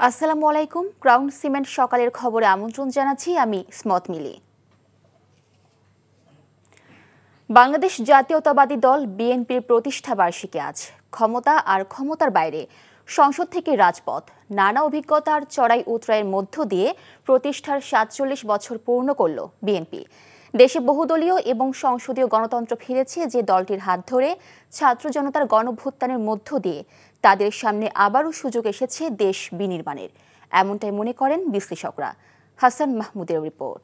আসসালামু আলাইকুম। Crown cement সকালের খবরে আমন্ত্রণ জানাচ্ছি আমি স্মত মিলি। বাংলাদেশ জাতীয়তাবাদী দল বিএনপির প্রতিষ্ঠা বার্ষিকী আজ। ক্ষমতা আর ক্ষমতার বাইরে, সংসদ থেকে রাজপথ, নানা অভিজ্ঞতার চড়াই উতরাইয়ের মধ্য দিয়ে প্রতিষ্ঠার ৪৭ বছর পূর্ণ করল বিএনপি। দেশে বহুদলীয় এবং সংসদীয় গণতন্ত্র ফিরেছে যে দলটির হাত ধরে ছাত্র জনতার গণভ্যুত্থানের মধ্য দিয়ে তাদের সামনে আবারও সুযোগ এসেছে দেশ বিনির্মাণের, এমনটাই মনে করেন বিশ্লেষকরা। হাসান মাহমুদের রিপোর্ট।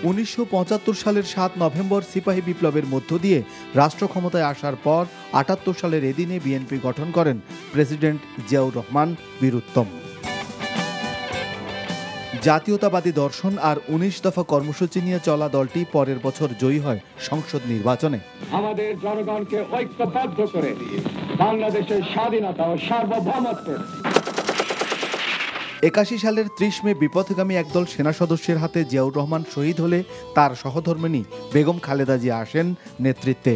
১৯৭৫ সালের ৭ নভেম্বর সিপাহী বিপ্লবের মধ্য দিয়ে রাষ্ট্র ক্ষমতায় আসার পর ৭৮ সালের এদিনে বিএনপি গঠন করেন প্রেসিডেন্ট জিয়াউর রহমান বীর উত্তম। জাতীয়তাবাদী দর্শন আর ১৯ দফা কর্মসূচি নিয়ে চলা দলটি পরের বছর জয়ী হয় সংসদ নির্বাচনে। আমাদের জনগণকে ঐক্যবদ্ধ করে বাংলাদেশের স্বাধীনতা ও সার্বভৌমত্ব। ৮১ সালের ৩০ মে বিপথগামী একদল সেনা সদস্যের হাতে জিয়াউর রহমান শহীদ হলে তার সহধর্মিণী বেগম খালেদা জিয়া আসেন নেতৃত্বে।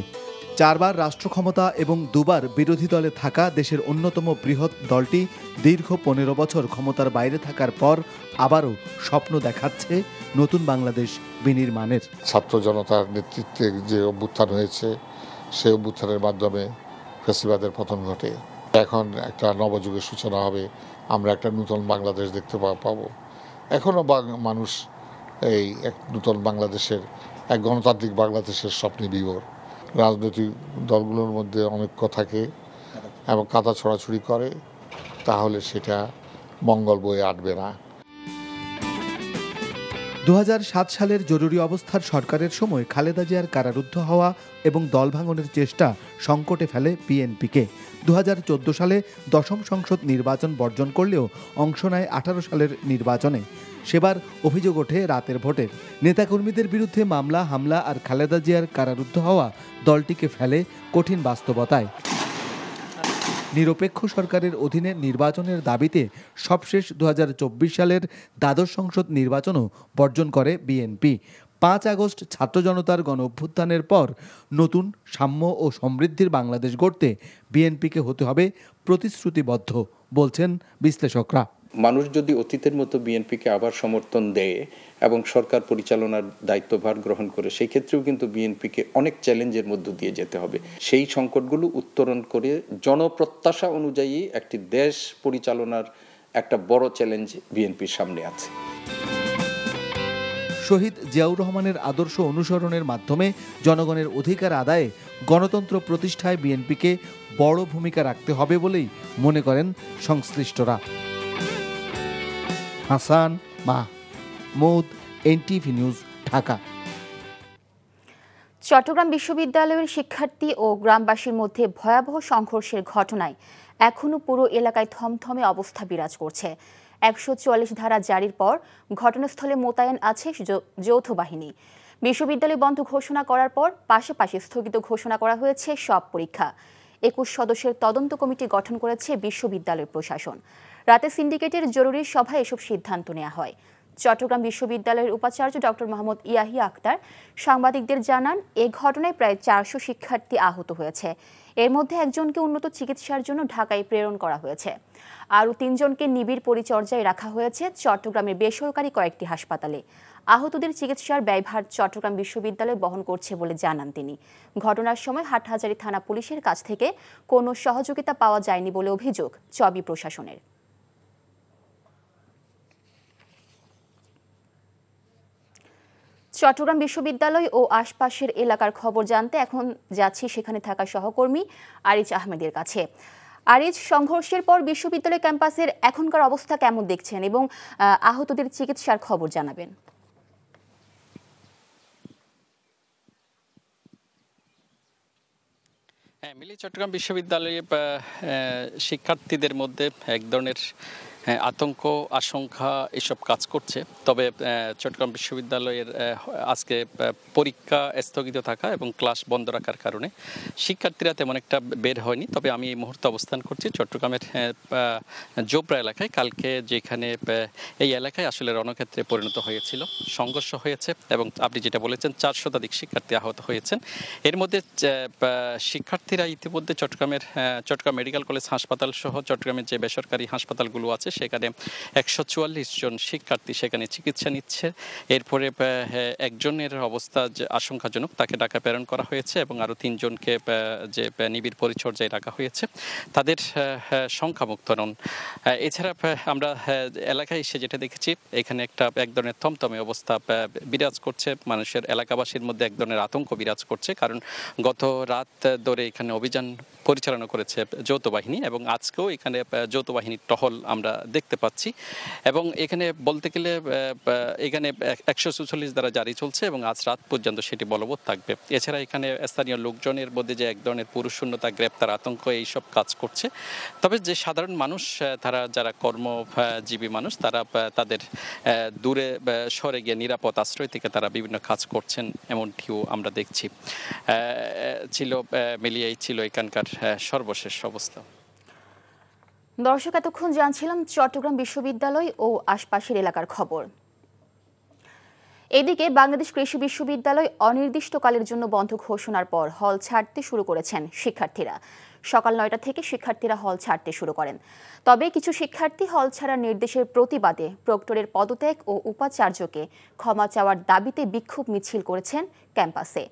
৪ বার রাষ্ট্র ক্ষমতা এবং ২ বার বিরোধী দলে থাকা দেশের অন্যতম বৃহৎ দলটি দীর্ঘ ১৫ বছর ক্ষমতার বাইরে থাকার পর আবারও স্বপ্ন দেখাচ্ছে নতুন বাংলাদেশ বিনির্মাণের। ছাত্র জনতার নেতৃত্বে যে অভ্যুত্থান হয়েছে সেই অভ্যুত্থানের মাধ্যমে ফ্যাসিবাদের পতন ঘটে। এখন একটা নবযুগের সূচনা হবে, আমরা একটা নতুন বাংলাদেশ দেখতে পাবো। এখনও মানুষ এই এক নতুন বাংলাদেশের, এক গণতান্ত্রিক বাংলাদেশের স্বপ্নে বিভোর। রাজনৈতিক দলগুলোর মধ্যে অনৈক্য থাকে এবং কাদা ছড়াছড়ি করে, তাহলে সেটা মঙ্গল বয়ে আনবে না। ২০০৭ সালের জরুরি অবস্থার সরকারের সময় খালেদা জিয়ার কারারুদ্ধ হওয়া এবং দল ভাঙনের চেষ্টা সংকটে ফেলে বিএনপিকে। ২০১৪ সালে ১০ম সংসদ নির্বাচন বর্জন করলেও অংশ নেয় ১৮ সালের নির্বাচনে। সেবার অভিযোগ ওঠে রাতের ভোটের। নেতাকর্মীদের বিরুদ্ধে মামলা হামলা আর খালেদা জিয়ার কারারুদ্ধ হওয়া দলটিকে ফেলে কঠিন বাস্তবতায়। নিরপেক্ষ সরকারের অধীনে নির্বাচনের দাবিতে সবশেষ ২০২৪ সালের দ্বাদশ সংসদ নির্বাচনও বর্জন করে বিএনপি। ৫ আগস্ট ছাত্র জনতার গণ অভ্যুত্থানের পর নতুন সাম্য ও সমৃদ্ধির বাংলাদেশ গড়তে বিএনপিকে হতে হবে প্রতিশ্রুতিবদ্ধ, বলছেন বিশ্লেষকরা। মানুষ যদি অতীতের মতো বিএনপিকে আবার সমর্থন দেয় এবং সরকার পরিচালনার দায়িত্বভার গ্রহণ করে, সেই ক্ষেত্রেও কিন্তু বিএনপিকে অনেক চ্যালেঞ্জের মধ্য দিয়ে যেতে হবে। সেই সংকটগুলো উত্তরণ করে জনপ্রত্যাশা অনুযায়ী একটি দেশ পরিচালনার একটা বড় চ্যালেঞ্জ বিএনপির সামনে আছে। শহীদ জিয়াউর রহমানের আদর্শ অনুসরণের মাধ্যমে জনগণের অধিকার আদায়ে গণতন্ত্র প্রতিষ্ঠায় বিএনপিকে বড় ভূমিকা রাখতে হবে বলেই মনে করেন সংশ্লিষ্টরা। Hasan Mahmud, NTV news, Dhaka. চট্টগ্রাম বিশ্ববিদ্যালয়ের শিক্ষার্থী ও গ্রামবাসীর মধ্যে ভয়াবহ সংঘর্ষের ঘটনায় এখনও পুরো এলাকায় থমথমে অবস্থা বিরাজ করছে। ১৪৪ ধারা জারির পর ঘটনাস্থলে মোতায়েন আছে যৌথ বাহিনী। বিশ্ববিদ্যালয় বন্ধ ঘোষণা করার পর পাশাপাশি স্থগিত ঘোষণা করা হয়েছে সব পরীক্ষা। ২১ সদস্যের তদন্ত কমিটি গঠন করেছে বিশ্ববিদ্যালয় প্রশাসন। রাতে সিন্ডিকেটের জরুরি সভায় এসব সিদ্ধান্ত নেওয়া হয়। চট্টগ্রাম বিশ্ববিদ্যালয়ের উপাচার্য ডক্টর মোহাম্মদ ইয়াহিয়া আক্তার সাংবাদিকদের জানান, এ ঘটনায় প্রায় ৪০০ শিক্ষার্থী আহত হয়েছে। এর মধ্যে একজনকে উন্নত চিকিৎসার জন্য ঢাকায় প্রেরণ করা হয়েছে। আরও ৩ জনকে নিবিড় পরিচর্যায় রাখা হয়েছে চট্টগ্রামের বেসরকারি কয়েকটি হাসপাতালে। আহতদের চিকিৎসার ব্যয়ভার চট্টগ্রাম বিশ্ববিদ্যালয় বহন করছে বলে জানান তিনি। ঘটনার সময় হাটহাজারী থানা পুলিশের কাছ থেকে কোনো সহযোগিতা পাওয়া যায়নি বলে অভিযোগ চবি প্রশাসনের। চট্টগ্রাম বিশ্ববিদ্যালয় ও আশপাশের এলাকার খবর জানতে এখন যাচ্ছি সেখানে থাকা সহকর্মী আরিজ আহমেদের কাছে। আরিজ, সংঘর্ষের পর বিশ্ববিদ্যালয় ক্যাম্পাসের এখনকার অবস্থা কেমন দেখছেন এবং আহতদের চিকিৎসার খবর জানাবেন। মিলি, চট্টগ্রাম বিশ্ববিদ্যালয়ে শিক্ষার্থীদের মধ্যে এক ধরনের আতঙ্ক আশঙ্কা এসব কাজ করছে। তবে চট্টগ্রাম বিশ্ববিদ্যালয়ের আজকে পরীক্ষা স্থগিত থাকা এবং ক্লাস বন্ধ রাখার কারণে শিক্ষার্থীরা তেমন একটা বের হয়নি। তবে আমি এই মুহূর্তে অবস্থান করছি চট্টগ্রামের জোবরা এলাকায়। কালকে যেখানে এই এলাকায় আসলে রণক্ষেত্রে পরিণত হয়েছিল, সংঘর্ষ হয়েছে এবং আপনি যেটা বলেছেন 4 শতাধিক শিক্ষার্থী আহত হয়েছেন। এর মধ্যে শিক্ষার্থীরা ইতিমধ্যে চট্টগ্রাম মেডিকেল কলেজ হাসপাতাল সহ চট্টগ্রামের যে বেসরকারি হাসপাতালগুলো আছে সেখানে 144 জন শিক্ষার্থী সেখানে চিকিৎসা নিচ্ছে। এরপরে একজনের অবস্থা যে আশঙ্কাজনক, তাকে ঢাকা প্রেরণ করা হয়েছে এবং আরও 3 জনকে যে নিবিড় পরিচর্যায় রাখা হয়েছে, তাদের সংখ্যামুক্ত নন। এছাড়া আমরা এলাকায় এসে যেটা দেখেছি, এখানে এক ধরনের থমথমে অবস্থা বিরাজ করছে। মানুষের এলাকাবাসীর মধ্যে এক ধরনের আতঙ্ক বিরাজ করছে, কারণ গত রাত ধরে এখানে অভিযান পরিচালনা করেছে যৌথ বাহিনী এবং আজকেও এখানে যৌথ বাহিনীর টহল আমরা দেখতে পাচ্ছি। এবং এখানে বলতে গেলে এখানে 144 দ্বারা জারি চলছে এবং আজ রাত পর্যন্ত সেটি বলবৎ থাকবে। এছাড়া এখানে স্থানীয় লোকজনের মধ্যে যে এক ধরনের পুরুষশূন্যতা, গ্রেপ্তার আতঙ্ক এইসব কাজ করছে। তবে যে সাধারণ মানুষ, তারা যারা কর্মজীবী মানুষ, তারা তাদের দূরে সরে গিয়ে নিরাপদ আশ্রয় থেকে তারা বিভিন্ন কাজ করছেন, এমনটিও আমরা দেখছি। মিলিয়েই ছিল এখানকার সর্বশেষ অবস্থা। দর্শক, এতক্ষণ জানছিলাম চট্টগ্রাম বিশ্ববিদ্যালয় ও আশপাশের এলাকার খবর। এদিকে বাংলাদেশ কৃষি বিশ্ববিদ্যালয় অনির্দিষ্টকালের জন্য বন্ধ ঘোষণার পর হল ছাড়তে শুরু করেছেন শিক্ষার্থীরা। সকাল 9টা থেকে শিক্ষার্থীরা হল ছাড়তে শুরু করেন। তবে কিছু শিক্ষার্থী হল ছাড়ার নির্দেশের প্রতিবাদে প্রক্টরের পদত্যাগ ও উপাচার্যকে ক্ষমা চাওয়ার দাবিতে বিক্ষোভ মিছিল করেছেন ক্যাম্পাসে।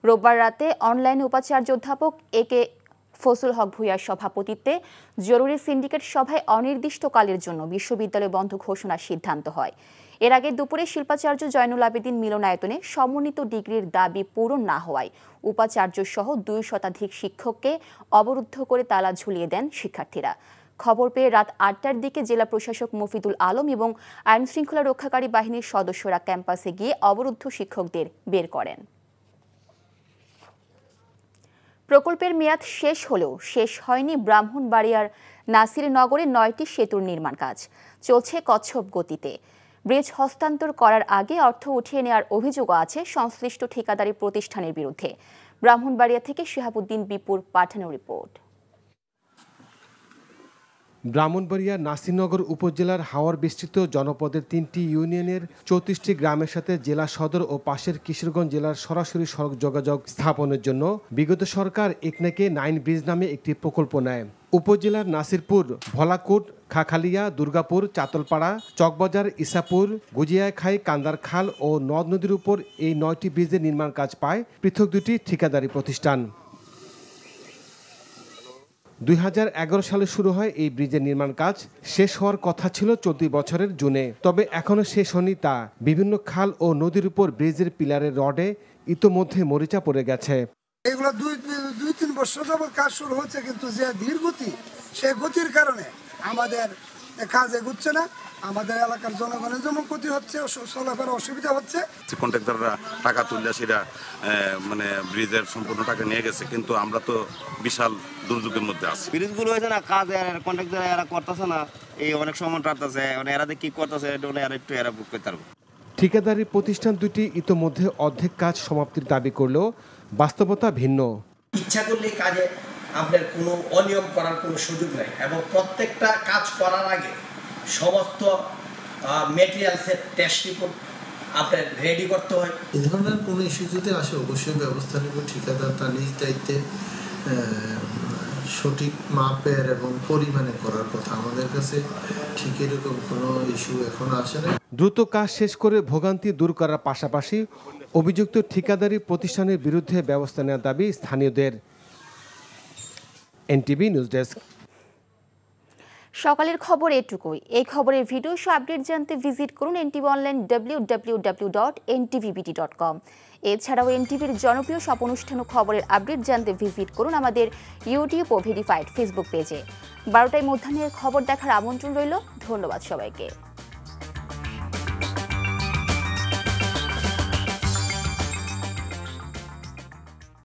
রোববার রাতে অনলাইনে উপাচার্য অধ্যাপক একে ফজলুল হক ভূঁইয়ার সভাপতিত্বে জরুরি সিন্ডিকেট সভায় অনির্দিষ্টকালের জন্য বিশ্ববিদ্যালয় বন্ধ ঘোষণার সিদ্ধান্ত হয়। এর আগে দুপুরে শিল্পাচার্য জয়নুল আবেদিন মিলনায়তনে সমন্বিত ডিগ্রির দাবি পূরণ না হওয়ায় উপাচার্য সহ 2 শতাধিক শিক্ষককে অবরুদ্ধ করে তালা ঝুলিয়ে দেন শিক্ষার্থীরা। খবর পেয়ে রাত 8টার দিকে জেলা প্রশাসক মফিদুল আলম এবং আইন শৃঙ্খলা রক্ষাকারী বাহিনীর সদস্যরা ক্যাম্পাসে গিয়ে অবরুদ্ধ শিক্ষকদের বের করেন। প্রকল্পের মেয়াদ শেষ হলেও শেষ হয়নি ব্রাহ্মণবাড়িয়ার নাসিরনগরে 9টি সেতুর নির্মাণ কাজ। চলছে কচ্ছপ গতিতে। ব্রিজ হস্তান্তর করার আগে অর্থ উঠিয়ে নেওয়ার অভিযোগও আছে সংশ্লিষ্ট ঠিকাদারি প্রতিষ্ঠানের বিরুদ্ধে। ব্রাহ্মণবাড়িয়া থেকে শিহাবুদ্দিন বিপুর পাঠানো রিপোর্ট। ব্রাহ্মণবাড়িয়া নাসিরনগর উপজেলার হাওর বিস্তৃত জনপদের 3টি ইউনিয়নের 34টি গ্রামের সাথে জেলা সদর ও পাশের কিশোরগঞ্জ জেলার সরাসরি সড়ক যোগাযোগ স্থাপনের জন্য বিগত সরকার একনেকে 9 ব্রিজ নামে একটি প্রকল্প নেয়। উপজেলার নাসিরপুর, ভোলাকুট, খাখালিয়া, দুর্গাপুর, চাতলপাড়া, চকবাজার, ইসাপুর, গুজিয়াখাই, কান্দারখাল ও নদ নদীর উপর এই 9টি ব্রিজের নির্মাণ কাজ পায় পৃথক 2টি ঠিকাদারি প্রতিষ্ঠান। 2011 সালে শুরু হয় এই ব্রিজের নির্মাণ কাজ। শেষ হওয়ার কথা ছিল 14 বছরের জুনে, তবে এখনো শেষ হয়নি তা। বিভিন্ন খাল ও নদীর উপর ব্রিজের পিলারের রডে ইতোমধ্যে মরিচা পড়ে গেছে। এগুলো 2-3 বছর যাবত কাজ শুরু হচ্ছে, কিন্তু যে ধীর গতি, সেই গতির কারণে আমাদের কাজ এগুচ্ছে না। আমাদের এলাকার জনগণের যেমন ক্ষতি হচ্ছে, চলাফেরা অসুবিধা হচ্ছে। কন্ট্রাক্টররা টাকা তুললে সেটা ব্রিজের সম্পূর্ণ টাকা নিয়ে গেছে, কিন্তু আমরা তো বিশাল দুর্যোগের মধ্যে আছি। ব্রিজগুলো হয়েছে না, কাজ কন্ট্রাক্টর এরা করতেছে না, এই অনেক সময় টাটতেছে, এরা কি করতেছে এরা বুক করতে পারবো। ঠিকাদারি প্রতিষ্ঠান দুটি ইতোমধ্যে অর্ধেক কাজ সমাপ্তির দাবি করলেও বাস্তবতা ভিন্ন। ইচ্ছা করলে কাজে আপনার কোনো অনিয়ম করার কোনো সুযোগ নেই এবং প্রত্যেকটা কাজ করার আগে সমস্ত মেটেরিয়ালসের টেস্ট রিপোর্ট আপনার রেডি করতে হয়। এই ধরনের কোনো ইস্যু যদি আসে অবশ্যই ব্যবস্থা নেব। ঠিকাদারটা নিজ দায়িত্বে সঠিক মাপের এবং পরিমাণে করার কথা। আমাদের কাছে ঠিক এরকম কোনো ইস্যু এখনো আসে না। দ্রুত কাজ শেষ করে ভোগান্তি দূর করার পাশাপাশি অভিযুক্ত ঠিকাদারি প্রতিষ্ঠানের বিরুদ্ধে ব্যবস্থা নেওয়ার দাবি স্থানীয়দের। NTV news desk. সকালের খবর এটুকুই। এই খবরের ভিডিও সহ আপডেট জানতে ভিজিট করুন এনটিভি অনলাইন www.ntvbt.com। এছাড়াও এনটিভির জনপ্রিয় সব অনুষ্ঠান ও খবরের আপডেট জানতে ভিজিট করুন আমাদের ইউটিউব ও ভেরিফাইড ফেসবুক পেজে। 12টায় মধ্যাহ্নের খবর দেখার আমন্ত্রণ রইল। ধন্যবাদ সবাইকে।